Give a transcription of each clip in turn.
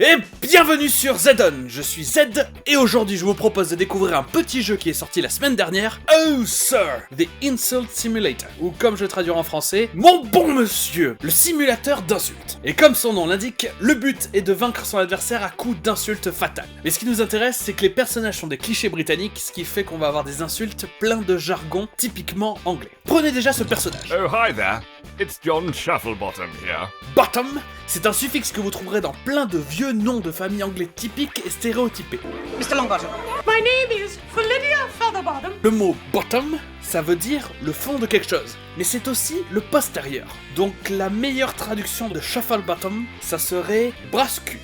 Et bienvenue sur Zedon, je suis Zed, et aujourd'hui je vous propose de découvrir un petit jeu qui est sorti la semaine dernière, Oh Sir, The Insult Simulator, ou comme je le traduis en français, Mon bon monsieur, le simulateur d'insultes. Et comme son nom l'indique, le but est de vaincre son adversaire à coups d'insultes fatales. Mais ce qui nous intéresse, c'est que les personnages sont des clichés britanniques, ce qui fait qu'on va avoir des insultes pleins de jargon typiquement anglais. Prenez déjà ce personnage. Oh, hi there. It's John Shufflebottom here. Bottom, c'est un suffixe que vous trouverez dans plein de vieux noms de famille anglais typiques et stéréotypés. Mr. Longbottom. My name is Lydia Featherbottom. Le mot bottom, ça veut dire le fond de quelque chose, mais c'est aussi le postérieur. Donc la meilleure traduction de Shufflebottom, ça serait brasse-cul.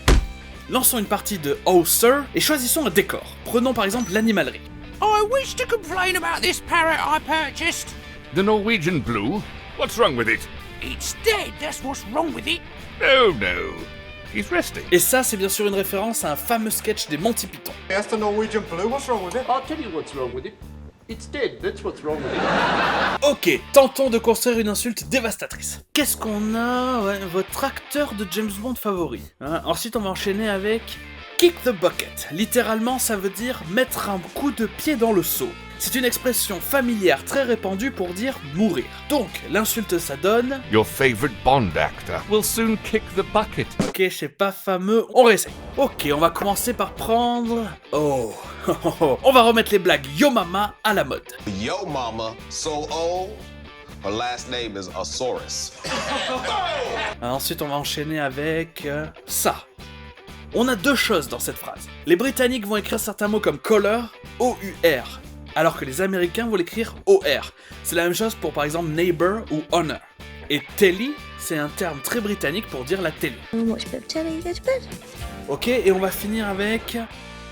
Lançons une partie de Oh Sir et choisissons un décor. Prenons par exemple l'animalerie. I wish to complain about this parrot I purchased. The Norwegian blue? What's wrong with it? It's dead, that's what's wrong with it. Oh no. He's resting. Et ça, c'est bien sûr une référence à un fameux sketch des Monty Python. That's the Norwegian blue. What's wrong with it? I'll tell you what's wrong with it. It's dead, that's what's wrong with it. Ok, tentons de construire une insulte dévastatrice. Qu'est-ce qu'on a? Ouais, votre acteur de James Bond favori. Hein, ensuite, on va enchaîner avec Kick the Bucket. Littéralement, ça veut dire mettre un coup de pied dans le seau. C'est une expression familière très répandue pour dire mourir. Donc, l'insulte ça donne... Your favorite Bond actor will soon kick the bucket. Ok, c'est pas fameux, on réessaye. Ok, on va commencer par prendre... Oh, on va remettre les blagues Yo Mama à la mode. Yo mama, so old, her last name is Asaurus. Ensuite, on va enchaîner avec... ça. On a deux choses dans cette phrase. Les Britanniques vont écrire certains mots comme color, O-U-R, alors que les Américains vont l'écrire O-R. C'est la même chose pour par exemple neighbor ou honor. Et telly, c'est un terme très britannique pour dire la télé. Watch a bit of telly, go to bed. Ok, et on va finir avec...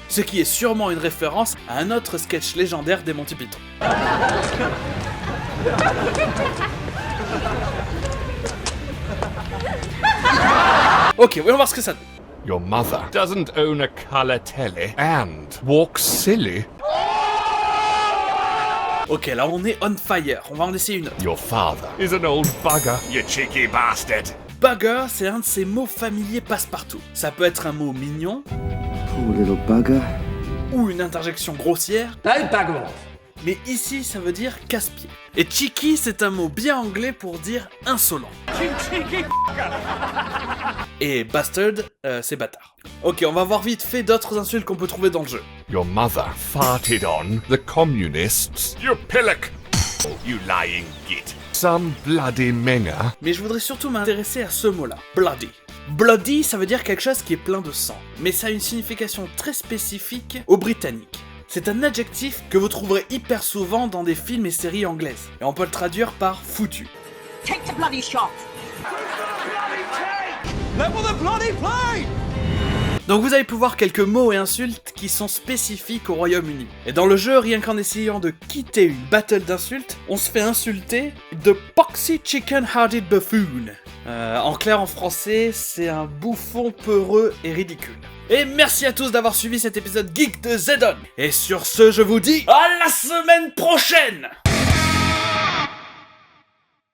ce qui est sûrement une référence à un autre sketch légendaire des Monty Python. Ok, voyons voir ce que ça donne. Your mother doesn't own a colour telly and walks silly. Ok, là on est on fire, on va en essayer une autre. Your father is an old bugger. You cheeky bastard. Bugger, c'est un de ces mots familiers passe-partout. Ça peut être un mot mignon, Poor little bugger. ou une interjection grossière, Hey, bugger off. mais ici ça veut dire casse-pied. Et cheeky, c'est un mot bien anglais pour dire insolent. Et bastard, c'est bâtard. Ok, on va voir vite fait d'autres insultes qu'on peut trouver dans le jeu. Your mother farted on the communists. You pillock. You lying git. Some bloody menger. Mais je voudrais surtout m'intéresser à ce mot-là, bloody. Bloody, ça veut dire quelque chose qui est plein de sang, mais ça a une signification très spécifique aux Britanniques. C'est un adjectif que vous trouverez hyper souvent dans des films et séries anglaises, et on peut le traduire par foutu. Take the bloody shot. Donc vous allez pouvoir quelques mots et insultes qui sont spécifiques au Royaume-Uni. Et dans le jeu, rien qu'en essayant de quitter une battle d'insultes, on se fait insulter de Poxy Chicken Hearted Buffoon. En clair, en français, c'est un bouffon peureux et ridicule. Et merci à tous d'avoir suivi cet épisode geek de Zedon. Et sur ce, je vous dis à la semaine prochaine!